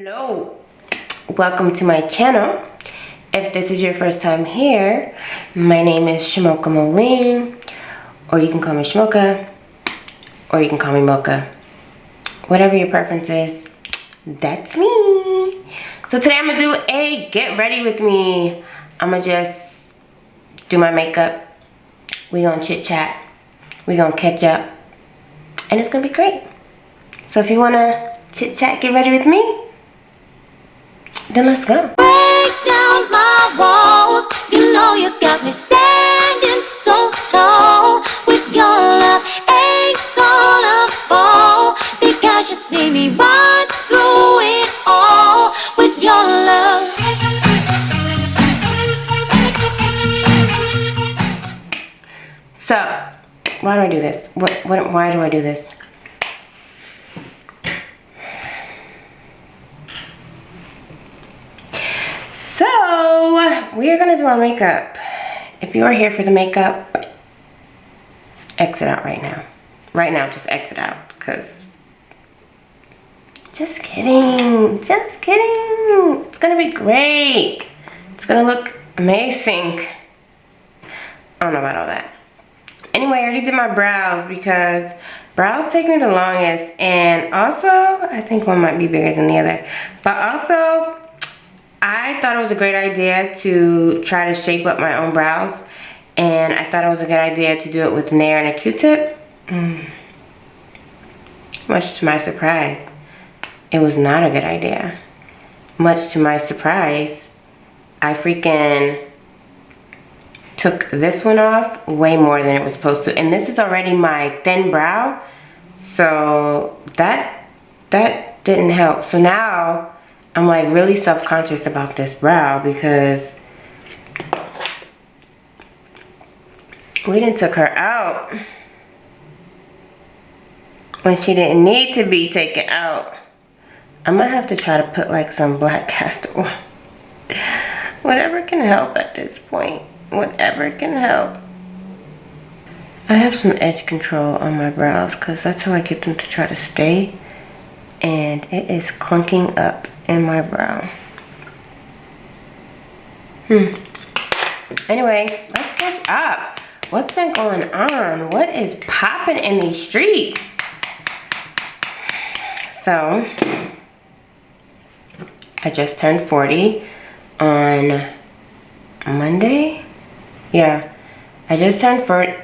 Hello, welcome to my channel. If this is your first time here, my name is Shamoka.Molene, or you can call me Shamoka, or you can call me Mocha. Whatever your preference is, that's me. So today I'm gonna do a get ready with me. I'm gonna just do my makeup. We gonna chit chat. We gonna catch up, and it's gonna be great. So if you wanna chit chat, get ready with me, then let's go. Break down my walls, you know you got me standing so tall. With your love, ain't gonna fall, because you see me right through it all. With your love. So, why do I do this? Why do I do this? So, we are gonna do our makeup. If you are here for the makeup, exit out right now. Right now, just exit out, because just kidding. Just kidding. It's gonna be great. It's gonna look amazing. I don't know about all that. Anyway, I already did my brows because brows take me the longest, and also I think one might be bigger than the other. But also, I thought it was a great idea to try to shape up my own brows, and I thought it was a good idea to do it with Nair and a Q-tip. Much to my surprise, it was not a good idea. Much to my surprise, I freaking took this one off way more than it was supposed to, and this is already my thin brow, so that didn't help. So now I'm like really self-conscious about this brow because we done took her out when she didn't need to be taken out. I might have to try to put like some black castor oil. Whatever can help at this point. Whatever can help. I have some edge control on my brows because that's how I get them to try to stay, and it is clunking up in my brow. Anyway, let's catch up. What's been going on? What is popping in these streets? So, I just turned 40 on Monday. Yeah, I just turned 40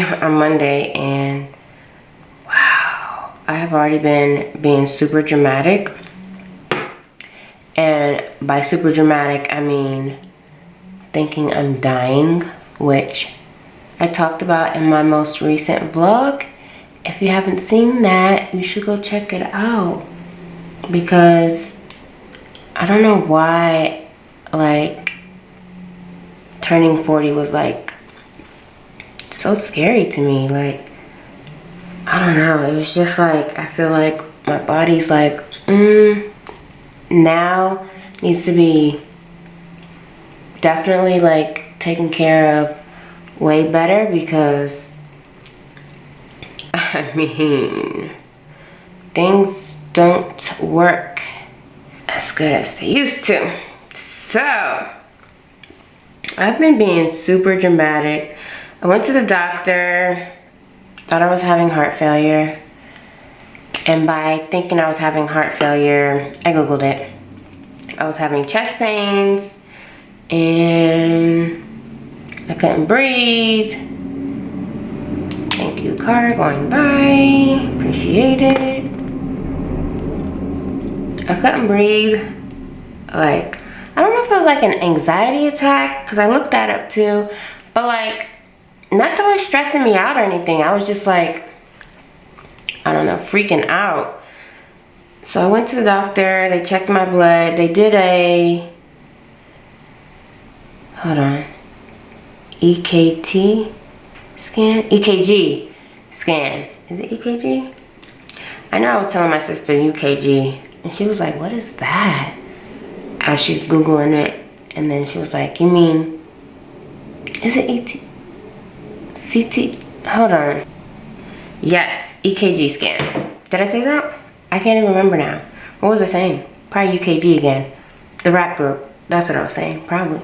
on Monday, and wow, I have already been being super dramatic. And by super dramatic, I mean thinking I'm dying, which I talked about in my most recent vlog. If you haven't seen that, you should go check it out, because I don't know why, like, turning 40 was like so scary to me. Like, I don't know, it was just like, I feel like my body's like, now needs to be definitely like taken care of way better, because I mean, things don't work as good as they used to. So I've been being super dramatic. I went to the doctor, thought I was having heart failure. And by thinking I was having heart failure, I Googled it. I was having chest pains, and I couldn't breathe. Thank you, car going by. Appreciate it. I couldn't breathe. Like, I don't know if it was like an anxiety attack, because I looked that up too. But like, nothing was stressing me out or anything. I was just like, I don't know, freaking out. So I went to the doctor. They checked my blood. They did a, hold on, EKT scan? EKG scan. Is it EKG? I know I was telling my sister UKG, and she was like, what is that? As she's Googling it, and then she was like, you mean, is it CT? Hold on. Yes, EKG scan. Did I say that? I can't even remember now. What was I saying? Probably UKG again. The rap group. That's what I was saying. Probably.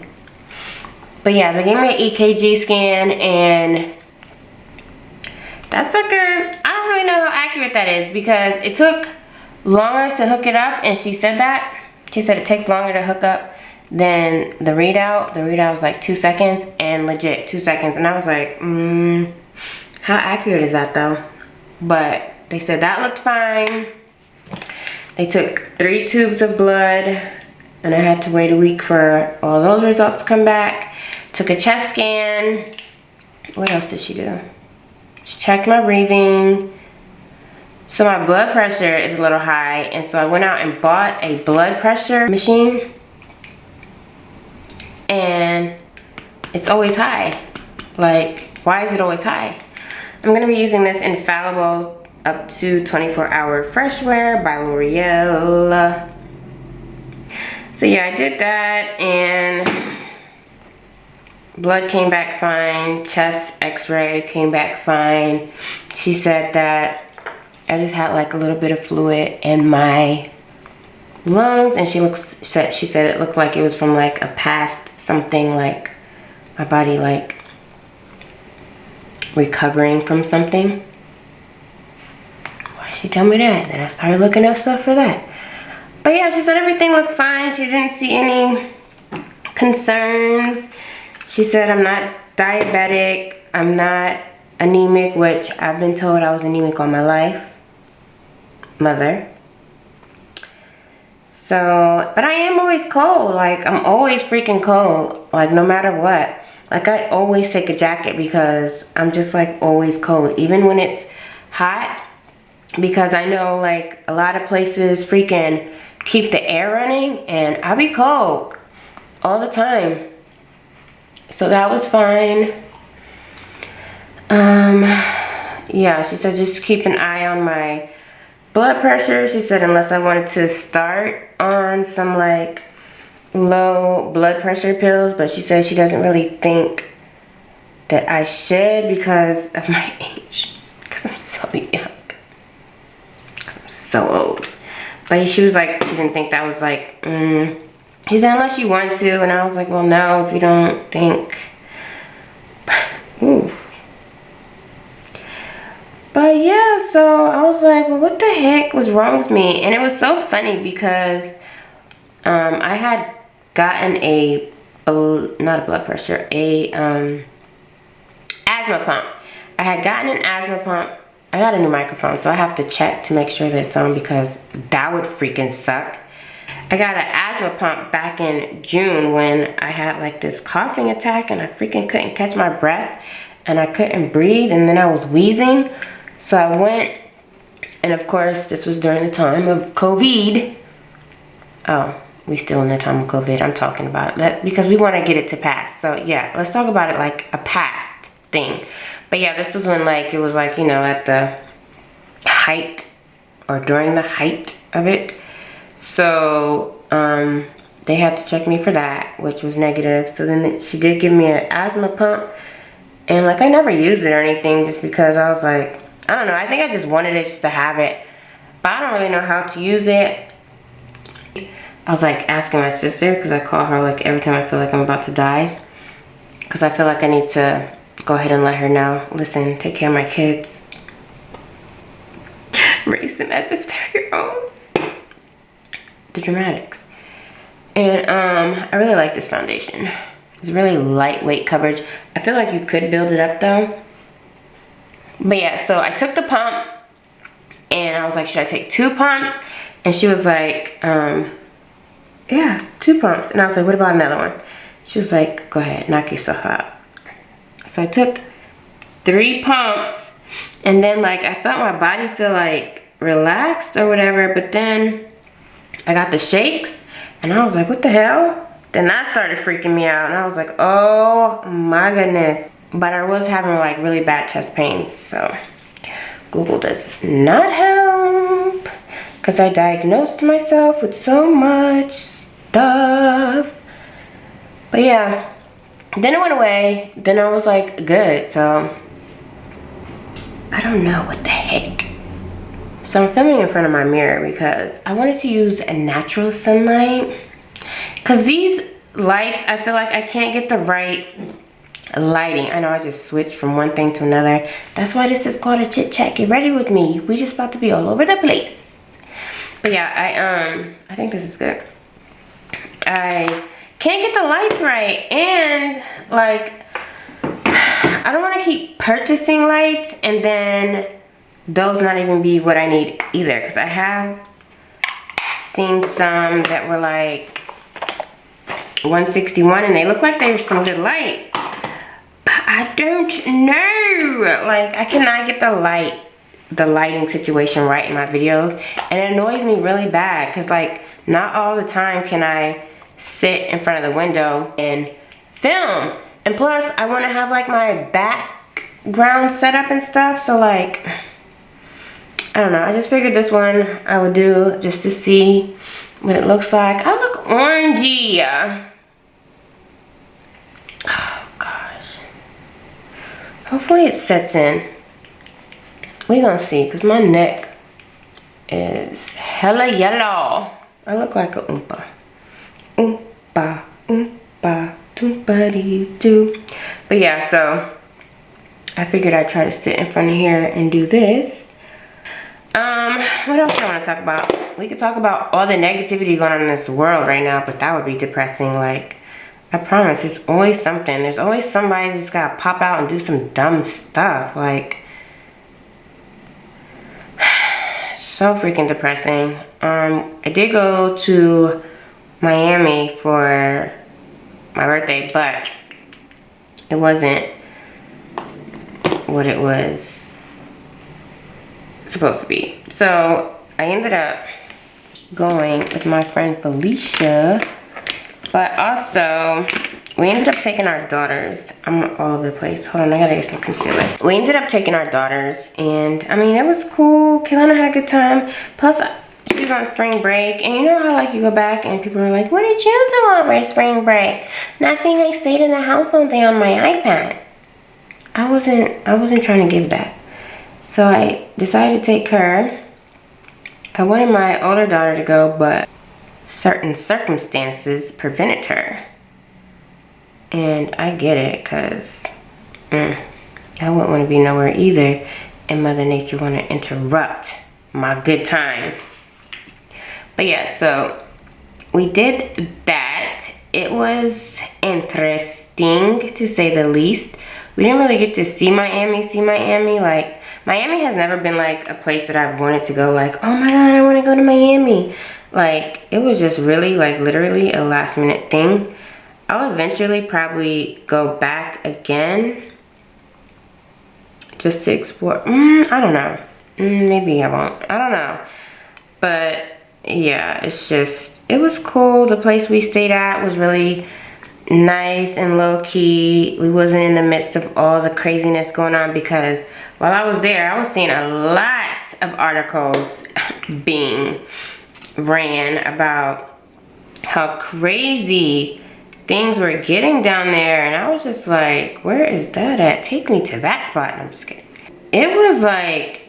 But yeah, they gave me an EKG scan, and that's like I don't really know how accurate that is, because it took longer to hook it up, and she said that. She said it takes longer to hook up than the readout. The readout was like 2 seconds, and legit 2 seconds. And I was like, how accurate is that though? But they said that looked fine. They took 3 tubes of blood, and I had to wait a week for all those results to come back. Took a chest scan. What else did she do? She checked my breathing. So my blood pressure is a little high, and so I went out and bought a blood pressure machine, and it's always high. Like, why is it always high? I'm gonna be using this Infallible Up to 24-Hour Fresh Wear by L'Oreal. So yeah, I did that, and blood came back fine. Chest x-ray came back fine. She said that I just had like a little bit of fluid in my lungs, and she said it looked like it was from like a past something, like my body like recovering from something. Why did she tell me that? Then I started looking up stuff for that. But yeah, she said everything looked fine. She didn't see any concerns. She said I'm not diabetic, I'm not anemic, which I've been told I was anemic all my life. Mother. So, but I am always cold. Like, I'm always freaking cold. Like, no matter what. Like, I always take a jacket because I'm just like always cold. Even when it's hot. Because I know like a lot of places freaking keep the air running, and I'll be cold all the time. So that was fine. Yeah, she said just keep an eye on my blood pressure. She said unless I wanted to start on some like low blood pressure pills, but she said she doesn't really think that I should because of my age, because I'm so young, because I'm so old. But she was like, she didn't think that was like, she said unless you want to, and I was like, well, no, if you don't think. Ooh. But yeah, so I was like, well, what the heck was wrong with me? And it was so funny because I had gotten not a blood pressure, asthma pump. I had gotten an asthma pump. I got a new microphone, so I have to check to make sure that it's on because that would freaking suck. I got an asthma pump back in June when I had like this coughing attack and I freaking couldn't catch my breath and I couldn't breathe, and then I was wheezing. So I went, and of course this was during the time of COVID. Oh, we still in the time of COVID. I'm talking about that because we want to get it to pass. So yeah, let's talk about it like a past thing. But yeah, this was when like, it was like, you know, at the height or during the height of it. So they had to check me for that, which was negative. So then she did give me an asthma pump, and like I never used it or anything just because I was like, I don't know, I think I just wanted it just to have it, but I don't really know how to use it. I was like asking my sister, because I call her like every time I feel like I'm about to die, because I feel like I need to go ahead and let her know, listen, take care of my kids, raise them as if they're your own. The dramatics. And I really like this foundation. It's really lightweight coverage. I feel like you could build it up though. But yeah, so I took the pump and I was like, should I take 2 pumps? And she was like, yeah, 2 pumps. And I was like, what about another one? She was like, go ahead, knock yourself out. So I took 3 pumps, and then like I felt my body feel like relaxed or whatever, but then I got the shakes and I was like, what the hell? Then that started freaking me out and I was like, oh my goodness. But I was having like really bad chest pains, so Google does not help because I diagnosed myself with so much stuff. But yeah, then it went away. Then I was like good, so I don't know what the heck. So I'm filming in front of my mirror because I wanted to use a natural sunlight. Because these lights, I feel like I can't get the right lighting. I know I just switched from one thing to another. That's why this is called a chit chat. Get ready with me. We just about to be all over the place. But yeah, I think this is good. I can't get the lights right, and like I don't want to keep purchasing lights and then those not even be what I need either, because I have seen some that were like $161 and they look like they're some good lights, but I don't know. Like, I cannot get the lighting situation right in my videos, and it annoys me really bad because like not all the time can I sit in front of the window and film. And plus I want to have like my background set up and stuff, so like I don't know, I just figured this one I would do just to see what it looks like. I look orangey. Oh gosh, hopefully it sets in. We gonna see, because my neck is hella yellow. I look like a oompa. Oompa, oompa, doompa-dee-doo. But yeah, so I figured I'd try to sit in front of here and do this. What else do I want to talk about? We could talk about all the negativity going on in this world right now, but that would be depressing. Like, I promise, it's always something. There's always somebody that's gotta pop out and do some dumb stuff. Like, so freaking depressing. I did go to Miami for my birthday, but it wasn't what it was supposed to be. So I ended up going with my friend Felicia, but also we ended up taking our daughters. I'm all over the place. Hold on, I gotta get some concealer. We ended up taking our daughters, and I mean, it was cool. Kelowna had a good time. Plus, she was on spring break, and you know how like you go back and people are like, what did you do over spring break? Nothing. I stayed in the house all day on my iPad. I wasn't trying to give that. So I decided to take her. I wanted my older daughter to go, but certain circumstances prevented her. And I get it, because I wouldn't want to be nowhere either, and Mother Nature want to interrupt my good time. But yeah, so we did that. It was interesting, to say the least. We didn't really get to see Miami. Like, Miami has never been like a place that I've wanted to go, like, oh my god, I want to go to Miami. Like, it was just really like literally a last minute thing. I'll eventually probably go back again just to explore. I don't know. Maybe I won't. I don't know. But yeah, it's just, it was cool. The place we stayed at was really nice and low-key. We wasn't in the midst of all the craziness going on, because while I was there, I was seeing a lot of articles being ran about how crazy things were getting down there, and I was just like, where is that at? Take me to that spot. And I'm just kidding. It was like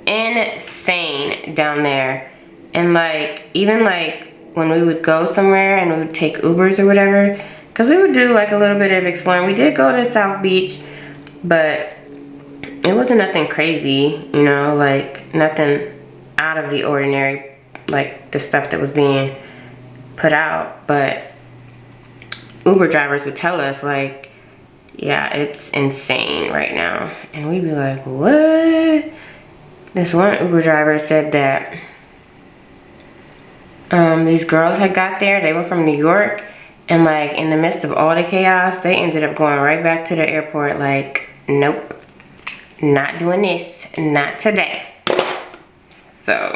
insane down there. And like, even like when we would go somewhere and we would take Ubers or whatever, because we would do like a little bit of exploring. We did go to South Beach, but it wasn't nothing crazy, you know, like nothing out of the ordinary, like the stuff that was being put out. But Uber drivers would tell us like, yeah, it's insane right now. And we'd be like, what? This one Uber driver said that these girls had got there. They were from New York, and like in the midst of all the chaos, they ended up going right back to the airport like, nope, not doing this, not today. So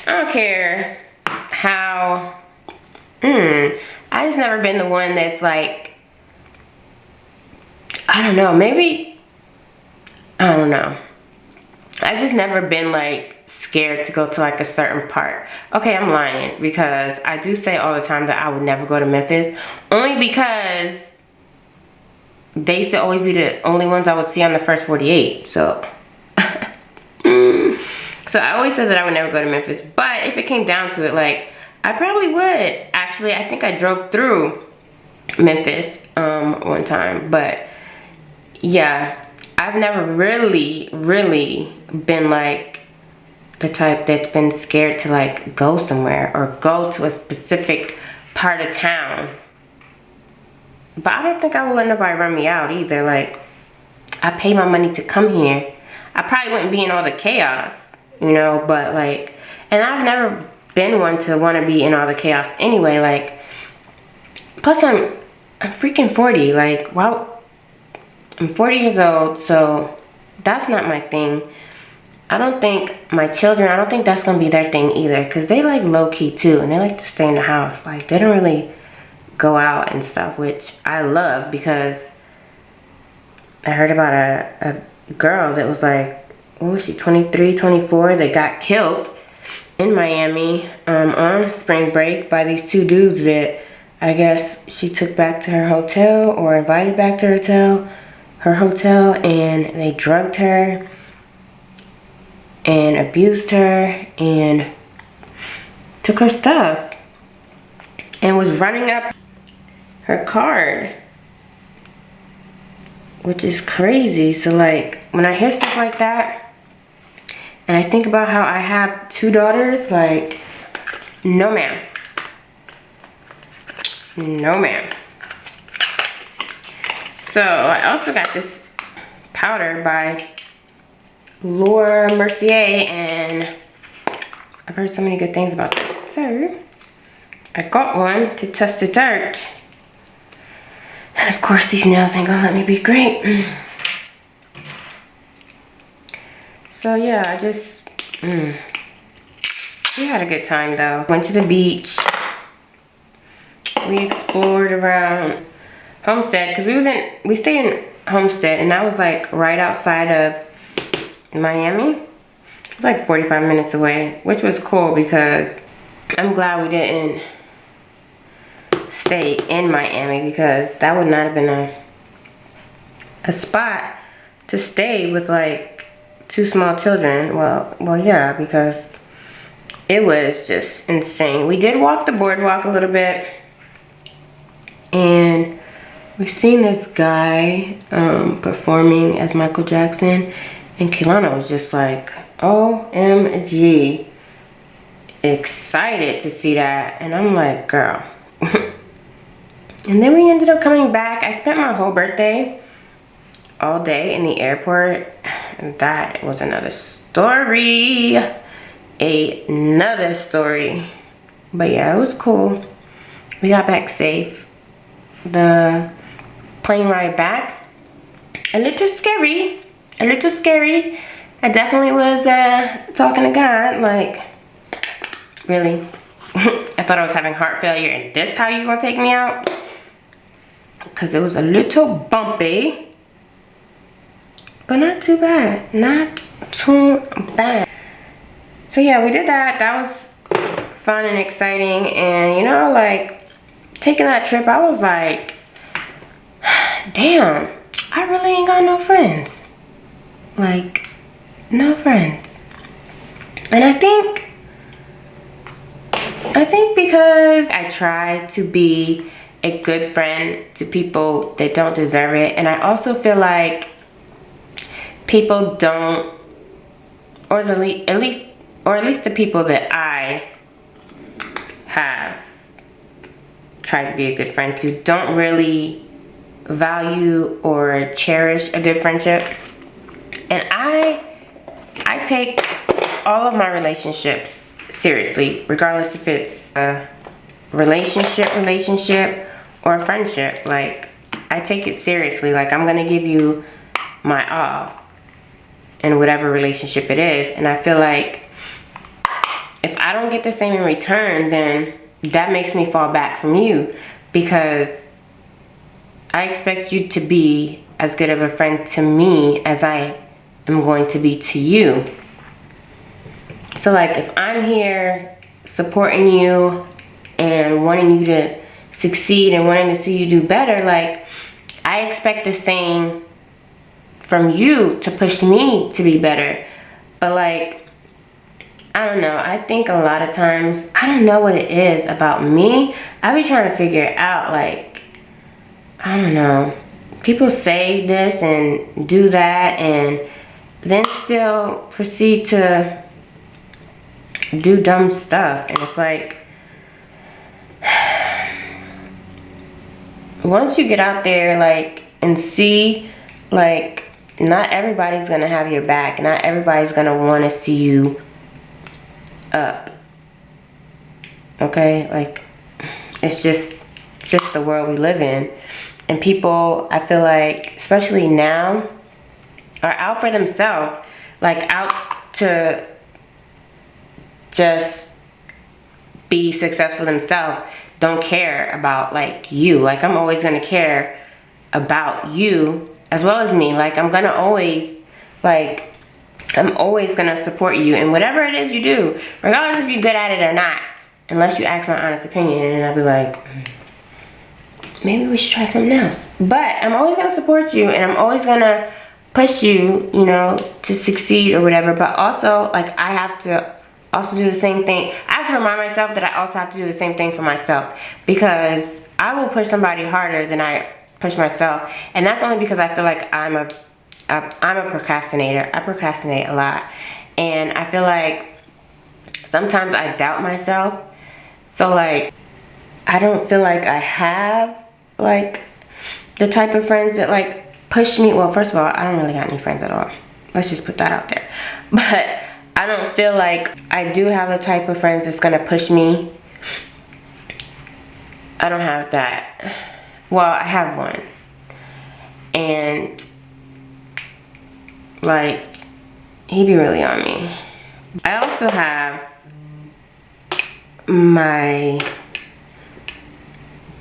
I don't care how I just never been the one that's like, I don't know, maybe, I don't know. I just never been like scared to go to like a certain part. Okay, I'm lying, because I do say all the time that I would never go to Memphis, only because they used to always be the only ones I would see on the first 48. So So I always said that I would never go to Memphis, but if it came down to it, like, I probably would. Actually, I think I drove through Memphis one time, but yeah, I've never really been like the type that's been scared to like go somewhere or go to a specific part of town. But I don't think I would let nobody run me out either. Like, I pay my money to come here. I probably wouldn't be in all the chaos, you know, but like, and I've never been one to want to be in all the chaos anyway. Like, plus I'm freaking 40. Like, wow, I'm 40 years old, so that's not my thing. I don't think my children, I don't think that's gonna be their thing either, because they like low-key too, and they like to stay in the house. Like, they don't really go out and stuff, which I love, because I heard about a girl that was like, what was she, 23, 24, that got killed in Miami on spring break by these two dudes that I guess she took back to her hotel or invited back to her hotel, and they drugged her and abused her and took her stuff and was running up her card, which is crazy. So like, when I hear stuff like that and I think about how I have 2 daughters, like, no ma'am. No ma'am. So I also got this powder by Laura Mercier, and I've heard so many good things about this. So I got one to test it out. And of course these nails ain't gonna let me be great. So yeah, I just, we had a good time though. Went to the beach. We explored around Homestead, because we stayed in Homestead, and that was like right outside of Miami. It was like 45 minutes away, which was cool, because I'm glad we didn't stay in Miami, because that would not have been a spot to stay with like 2 small children. Well, yeah, because it was just insane. We did walk the boardwalk a little bit, and we seen this guy performing as Michael Jackson, and Kehlani was just like, OMG, excited to see that. And I'm like, girl. And then we ended up coming back. I spent my whole birthday all day in the airport, and that was another story. Another story. But yeah, it was cool. We got back safe. The plane ride back, a little scary. I definitely was talking to God, like, really? I thought I was having heart failure, and this how you gonna take me out? Because it was a little bumpy, but not too bad. Not too bad. So yeah, we did that. That was fun and exciting. And you know, like, taking that trip, I was like, damn, I really ain't got no friends. Like, no friends. And I think because I try to be a good friend to people that don't deserve it, and I also feel like people don't, or at least the people that I have tried to be a good friend to, don't really value or cherish a good friendship. And I take all of my relationships seriously, regardless if it's a relationship or a friendship. Like, I take it seriously. Like, I'm gonna give you my all in whatever relationship it is. And I feel like if I don't get the same in return, then that makes me fall back from you, because I expect you to be as good of a friend to me as I am going to be to you. So like, if I'm here supporting you and wanting you to succeed and wanting to see you do better, like, I expect the same from you to push me to be better. But like, I don't know. I think a lot of times, I don't know what it is about me. I be trying to figure it out. Like, I don't know. People say this and do that and then still proceed to do dumb stuff. And it's like, once you get out there, like, and see, like, not everybody's gonna have your back. Not everybody's gonna want to see you up. Okay? Like, it's just the world we live in. And people, I feel like, especially now, are out for themselves. Like, out to just be successful themselves. Don't care about, like, you. Like, I'm always gonna care about you as well as me. Like, I'm gonna always, like, I'm always gonna support you in whatever it is you do, regardless if you're good at it or not. Unless you ask my honest opinion, and I'll be like, maybe we should try something else. But I'm always gonna support you, and I'm always gonna push you, you know, to succeed or whatever. But also, like, I have to also do the same thing. I have to remind myself that I also have to do the same thing for myself, because I will push somebody harder than I push myself, and that's only because I feel like I'm a procrastinator. I procrastinate a lot, and I feel like sometimes I doubt myself. So, like, I don't feel like I have, like, the type of friends that, like, push me. Well, first of all, I don't really got any friends at all. Let's just put that out there. But I don't feel like I do have the type of friends that's gonna push me. I don't have that. Well, I have one. And, like, he be really on me. I also have my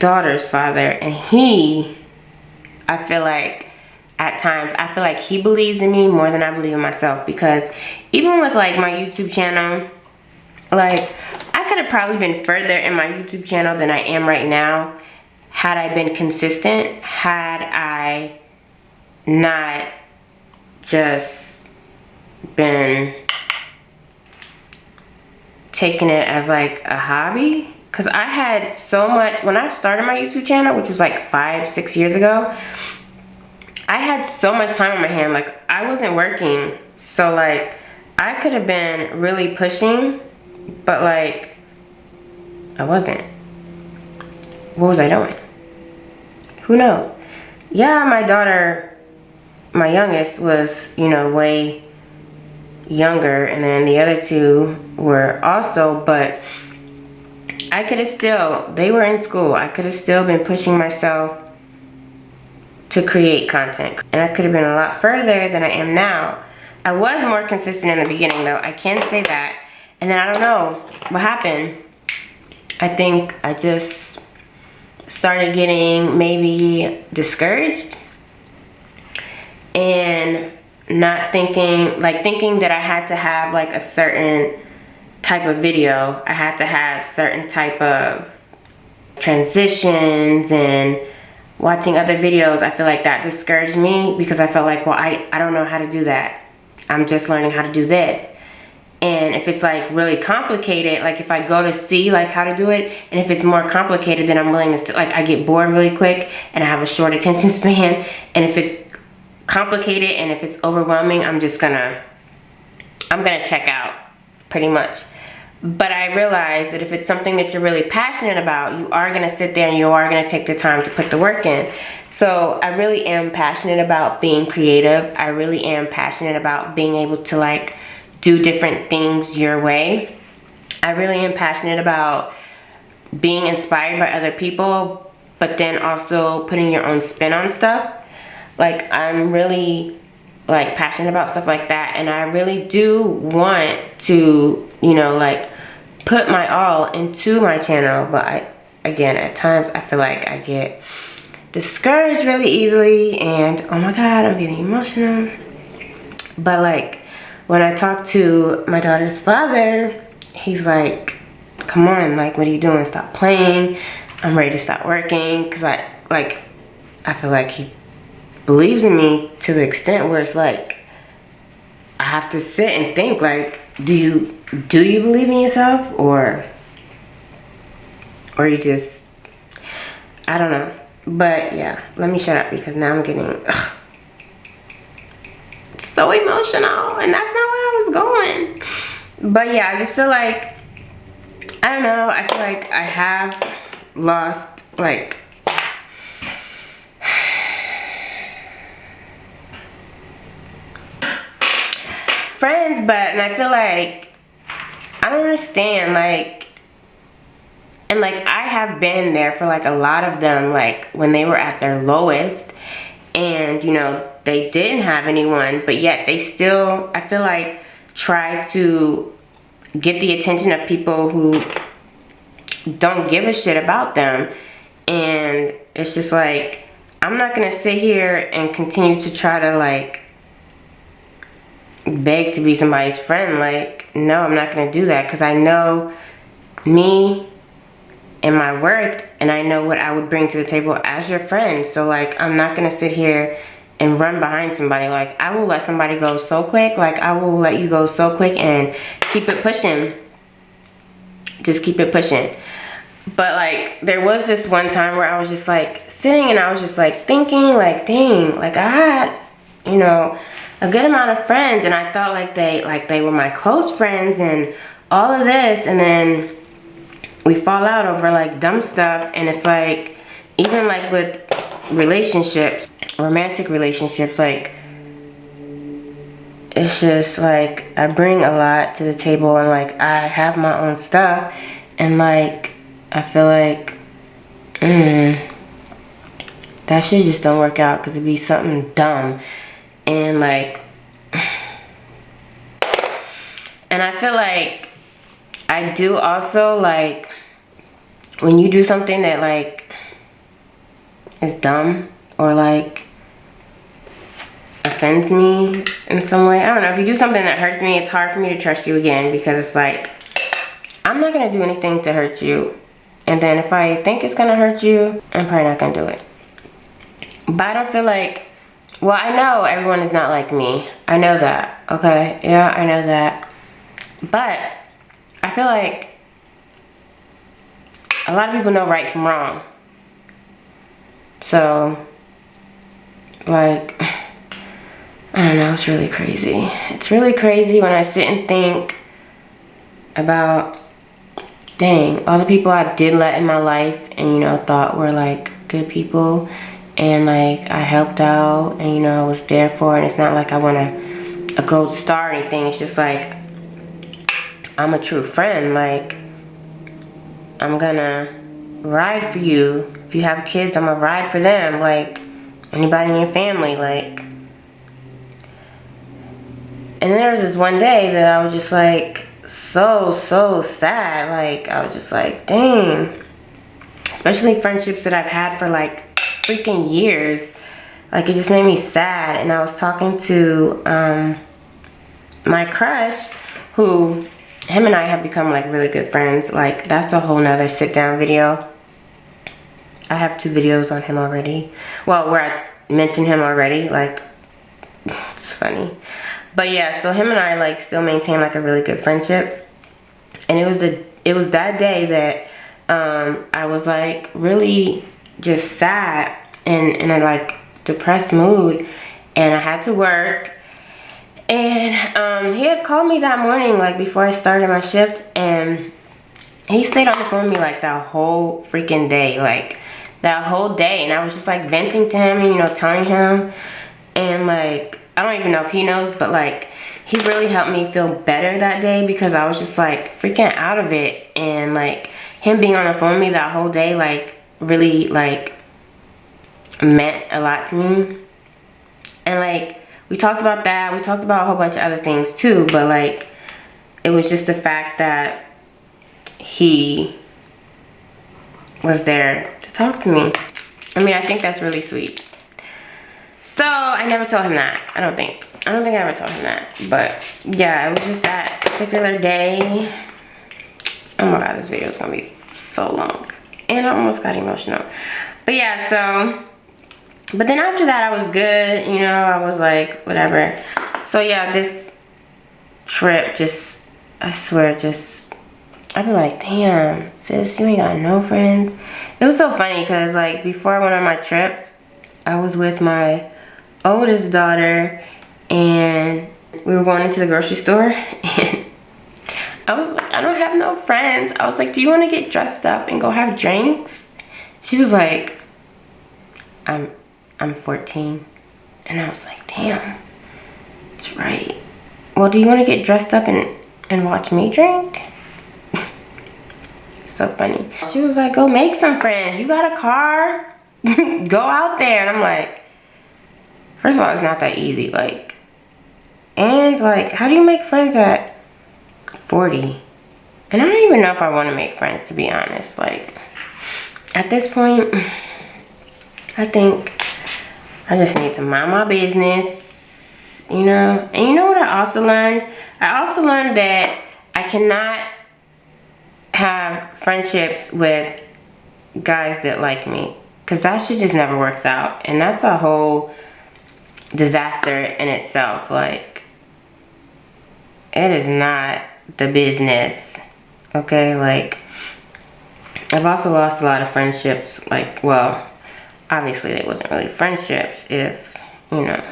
daughter's father, and I feel like at times, I feel like he believes in me more than I believe in myself, because even with, like, my YouTube channel, like, I could have probably been further in my YouTube channel than I am right now had I been consistent, had I not just been taking it as, like, a hobby. Because I had so much, when I started my YouTube channel, which was like 5-6 years ago, I had so much time on my hand. Like, I wasn't working, so, like, I could have been really pushing, but, like, I wasn't. What was I doing? Who knows? Yeah, my daughter, my youngest, was, you know, way younger, and then the other two were also, but I could have still, they were in school, I could have still been pushing myself to create content. And I could have been a lot further than I am now. I was more consistent in the beginning, though, I can say that. And then I don't know what happened. I think I just started getting maybe discouraged and not thinking, like, thinking that I had to have, like, a certain type of video. I had to have certain type of transitions, and watching other videos, I feel like that discouraged me, because I felt like, well, I don't know how to do that. I'm just learning how to do this. And if it's, like, really complicated, like, if I go to see, like, how to do it, and if it's more complicated, then I'm willing to, like, I get bored really quick, and I have a short attention span. And if it's complicated and if it's overwhelming, I'm gonna check out, pretty much. But I realized that if it's something that you're really passionate about, you are gonna sit there and you are gonna take the time to put the work in. So I really am passionate about being creative. I really am passionate about being able to, like, do different things your way. I really am passionate about being inspired by other people, but then also putting your own spin on stuff. Like, I'm really, like, passionate about stuff like that, and I really do want to, you know, like, put my all into my channel. But again, at times I feel like I get discouraged really easily, and oh my god, I'm getting emotional. But, like, when I talk to my daughter's father, he's like, come on, like, what are you doing? Stop playing. I'm ready to stop working. Because I feel like he believes in me to the extent where it's like, I have to sit and think, like, do you believe in yourself, or you just, I don't know. But yeah, let me shut up because now I'm getting so emotional, and that's not where I was going. But yeah, I just feel like, I don't know, I feel like I have lost, like, friends, and I feel like, I don't understand, like, and like, I have been there for like a lot of them, like when they were at their lowest, and you know, they didn't have anyone, but yet they still, I feel like, try to get the attention of people who don't give a shit about them. And it's just like, I'm not gonna sit here and continue to try to like beg to be somebody's friend. Like, no, I'm not gonna do that, because I know me and my worth, and I know what I would bring to the table as your friend. So like, I'm not gonna sit here and run behind somebody. Like, I will let somebody go so quick. Like, I will let you go so quick and keep it pushing. Just keep it pushing. But like, there was this one time where I was just like sitting and I was just like thinking, like, dang, like I had, you know, a good amount of friends, and I thought like they were my close friends and all of this, and then we fall out over like dumb stuff. And it's like, even like with relationships, romantic relationships, like, it's just like, I bring a lot to the table, and like, I have my own stuff, and like, I feel like that shit just don't work out, because it'd be something dumb. And like, and I feel like I do also, like, when you do something that like is dumb or like offends me in some way, I don't know, if you do something that hurts me, it's hard for me to trust you again, because it's like, I'm not gonna do anything to hurt you, and then if I think it's gonna hurt you, I'm probably not gonna do it. But I don't feel like, well, I know everyone is not like me. I know that, okay? Yeah, I know that. But I feel like a lot of people know right from wrong. So, like, I don't know, it's really crazy. It's really crazy when I sit and think about, dang, all the people I did let in my life and, you know, thought were like good people, and like I helped out, and you know, I was there for, and it's not like I want a gold star or anything. It's just like, I'm a true friend. Like, I'm gonna ride for you. If you have kids, I'm gonna ride for them. Like, anybody in your family, like. And there was this one day that I was just like so sad. Like, I was just like, dang. Especially friendships that I've had for like freaking years. Like, it just made me sad. And I was talking to my crush, who, him and I have become like really good friends. Like, that's a whole nother sit down video. I have 2 videos on him already. Well, where I mentioned him already. Like, it's funny. But yeah, so him and I like still maintain like a really good friendship. And it was that day that I was like really just sad and in a like depressed mood, and I had to work. And he had called me that morning, like before I started my shift, and he stayed on the phone with me like that whole freaking day, like that whole day. And I was just like venting to him and, you know, telling him, and like, I don't even know if he knows, but like, he really helped me feel better that day, because I was just like freaking out of it. And like, him being on the phone with me that whole day, like, really like meant a lot to me. And like, we talked about that, we talked about a whole bunch of other things too, but like, it was just the fact that he was there to talk to me. I mean, I think that's really sweet. So I never told him that. I don't think I ever told him that. But yeah, it was just that particular day. Oh my god, this video is gonna be so long, and I almost got emotional. But yeah, so, but then after that, I was good, you know, I was like, whatever. So yeah, this trip just I swear, I'd be like, damn, sis, you ain't got no friends. It was so funny because, like, before I went on my trip, I was with my oldest daughter, and we were going into the grocery store, and I was like, I don't have no friends. I was like, do you want to get dressed up and go have drinks? She was like, I'm 14. And I was like, damn, that's right. Well, do you want to get dressed up and watch me drink? So funny. She was like, go make some friends. You got a car? Go out there. And I'm like, first of all, it's not that easy. Like, and like, how do you make friends at 40? And I don't even know if I want to make friends, to be honest. Like, at this point, I think I just need to mind my business, you know? And you know what I also learned? I also learned that I cannot have friendships with guys that like me, because that shit just never works out. And that's a whole disaster in itself. Like, it is not the business, okay? Like, I've also lost a lot of friendships. Like, well, obviously they wasn't really friendships if, you know,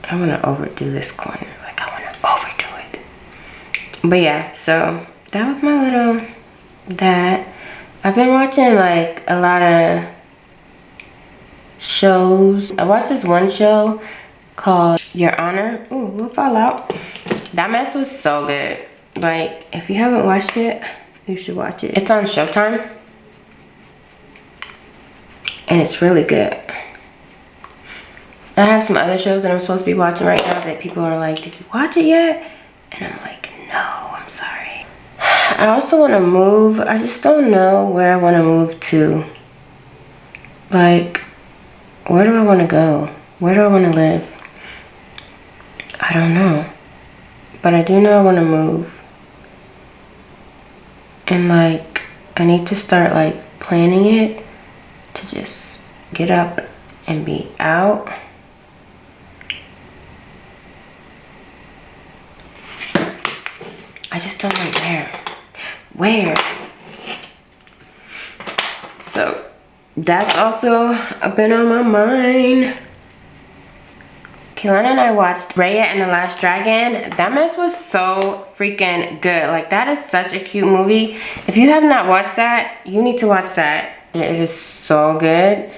I want to overdo this corner. Like, I want to overdo it. But yeah, so that was my little that. I've been watching like a lot of shows. I watched this one show called Your Honor. Ooh, we'll fall out. That mess was so good. Like, if you haven't watched it, you should watch it. It's on Showtime. And it's really good. I have some other shows that I'm supposed to be watching right now that people are like, did you watch it yet? And I'm like, no, I'm sorry. I also want to move. I just don't know where I want to move to. Like, where do I want to go? Where do I want to live? I don't know. But I do know I want to move. And like, I need to start like planning it to just get up and be out. I just don't know where. So that's also been on my mind. Kaylana and I watched Raya and the Last Dragon. That mess was so freaking good. Like, that is such a cute movie. If you have not watched that, you need to watch that. It is so good.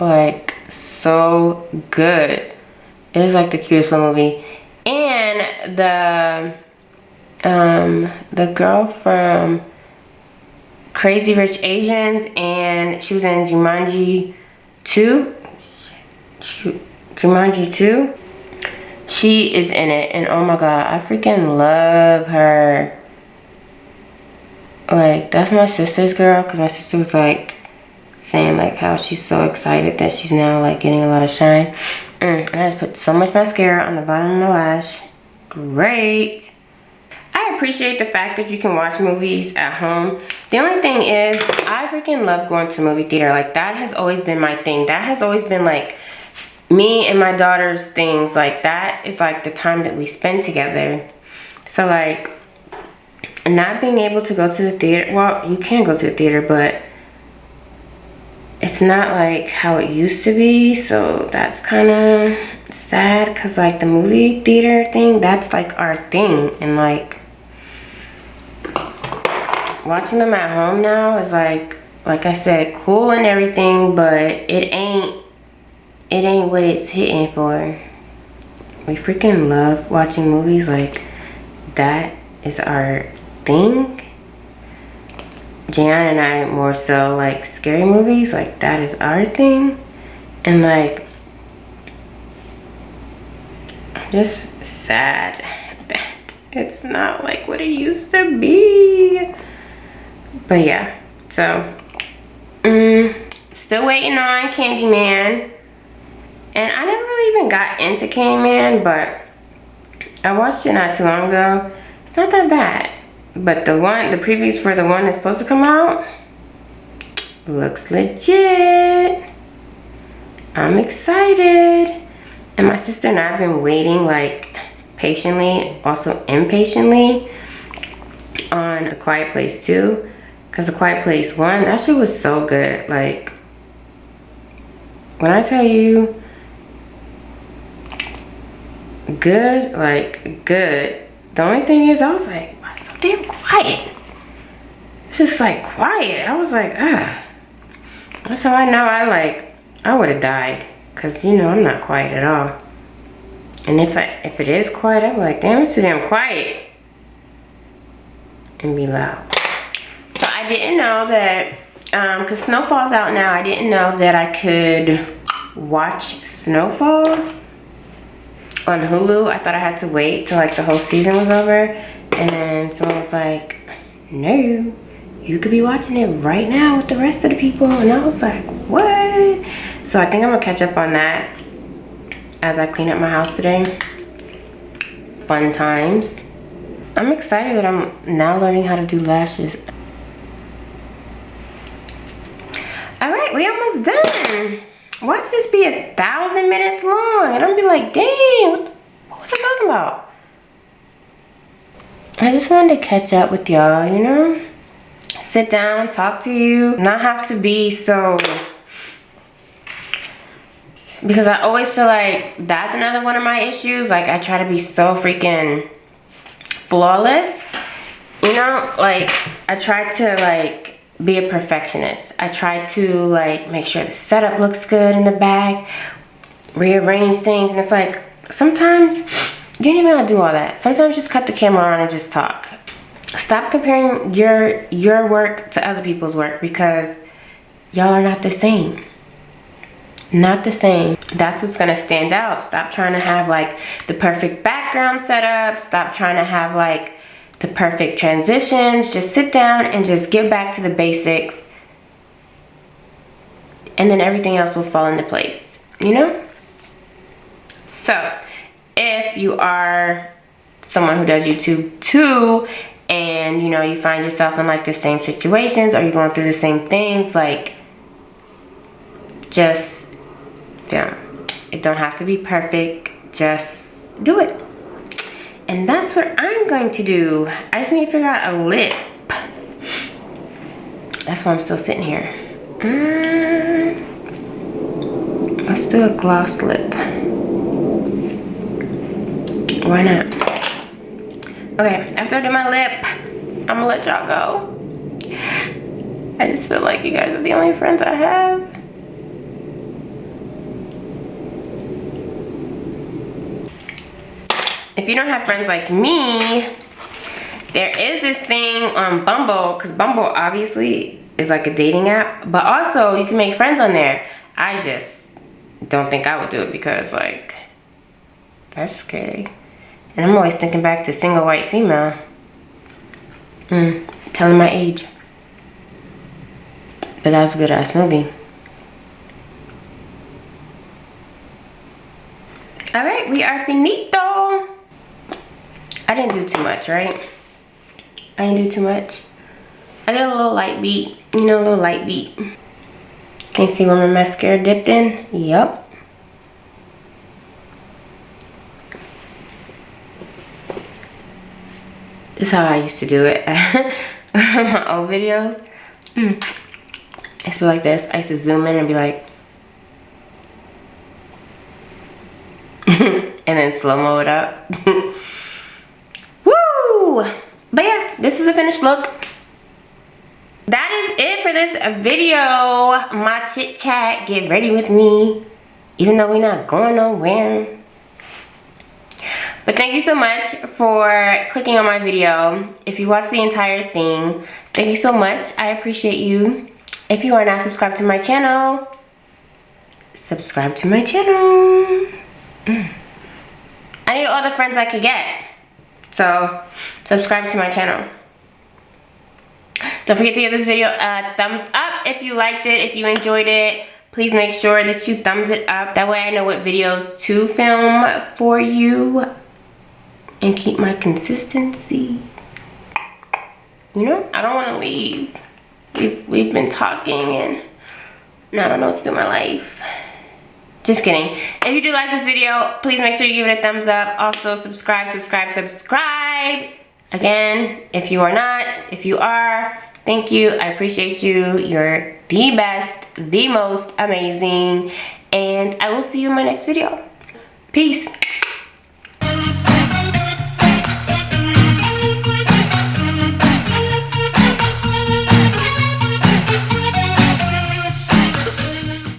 Like, so good. It is like the cutest little movie. And the girl from Crazy Rich Asians, and she was in Jumanji 2. Jumanji 2. She is in it, and oh my god, I freaking love her. Like, that's my sister's girl, because my sister was like saying like how she's so excited that she's now like getting a lot of shine. I just put so much mascara on the bottom of my lash. Great. I appreciate the fact that you can watch movies at home. The only thing is, I freaking love going to the movie theater. Like, that has always been my thing. That has always been like me and my daughter's things. Like, that is like the time that we spend together. So like, not being able to go to the theater, well, you can go to the theater, but it's not like how it used to be. So that's kind of sad, because like the movie theater thing, that's like our thing. And like, watching them at home now is like I said, cool and everything, but it ain't what it's hitting for. We freaking love watching movies. Like, that is our thing. Jan and I more so like scary movies. Like, that is our thing. And like, I'm just sad that it's not like what it used to be. But yeah, so still waiting on Candyman. And I never really even got into Candyman, but I watched it not too long ago. It's not that bad. But the previews for the one that's supposed to come out looks legit. I'm excited. And my sister and I have been waiting like patiently, also impatiently on A Quiet Place 2. Because A Quiet Place 1, that shit was so good. Like, when I tell you good, like good. The only thing is, I was like, why so damn quiet? It's just like quiet. I was like, ah. That's how I know I would have died. Cause you know I'm not quiet at all. And if it is quiet, I'm like, damn, it's too damn quiet. And be loud. So I didn't know that, cause Snowfall's out now. I didn't know that I could watch Snowfall on Hulu. I thought I had to wait till like the whole season was over. And then someone was like, no, you could be watching it right now with the rest of the people. And I was like, what? So I think I'm gonna catch up on that as I clean up my house today. Fun times. I'm excited that I'm now learning how to do lashes. All right, we almost done. Watch this be 1,000 minutes long. And I'm be like, dang, what was I talking about? I just wanted to catch up with y'all, you know? Sit down, talk to you. Not have to be so... Because I always feel like that's another one of my issues. Like, I try to be so freaking flawless. You know? Like, I try to, like, be a perfectionist. I try to, like, make sure the setup looks good in the back. Rearrange things. And it's like, sometimes you don't even gotta do all that. Sometimes just cut the camera on and just talk. Stop comparing your work to other people's work, because y'all are not the same. Not the same. That's what's gonna stand out. Stop trying to have like the perfect background setup. Stop trying to have like the perfect transitions. Just sit down and just get back to the basics, and then everything else will fall into place, you know? So if you are someone who does YouTube too, and you know, you find yourself in like the same situations, or you're going through the same things, like, just film. It don't have to be perfect, just do it. And that's what I'm going to do. I just need to figure out a lip. That's why I'm still sitting here. Let's do a gloss lip. Why not? Okay, after I do my lip, I'm gonna let y'all go. I just feel like you guys are the only friends I have. If you don't have friends like me, there is this thing on Bumble, because Bumble obviously is like a dating app, but also you can make friends on there. I just don't think I would do it, because like, that's scary. And I'm always thinking back to Single White Female. Telling my age. But that was a good ass movie. Alright, we are finito. I didn't do too much, right? I didn't do too much. I did a little light beat. You know, a little light beat. Can you see where my mascara dipped in? Yup. This is how I used to do it. My old videos. I used to be like this. I used to zoom in and be like, and then slow-mo it up. Woo! But yeah, this is a finished look. That is it for this video. My chit chat. Get ready with me. Even though we're not going nowhere. But thank you so much for clicking on my video. If you watched the entire thing, thank you so much. I appreciate you. If you are not subscribed to my channel, subscribe to my channel. I need all the friends I could get. So, subscribe to my channel. Don't forget to give this video a thumbs up if you liked it, if you enjoyed it. Please make sure that you thumbs it up. That way I know what videos to film for you and keep my consistency. You know, I don't want to leave. We've been talking and now I don't know what to do in my life. Just kidding. If you do like this video, please make sure you give it a thumbs up. Also, subscribe. Again, if you are not, if you are, thank you. I appreciate you. You're the best, the most amazing. And I will see you in my next video. Peace.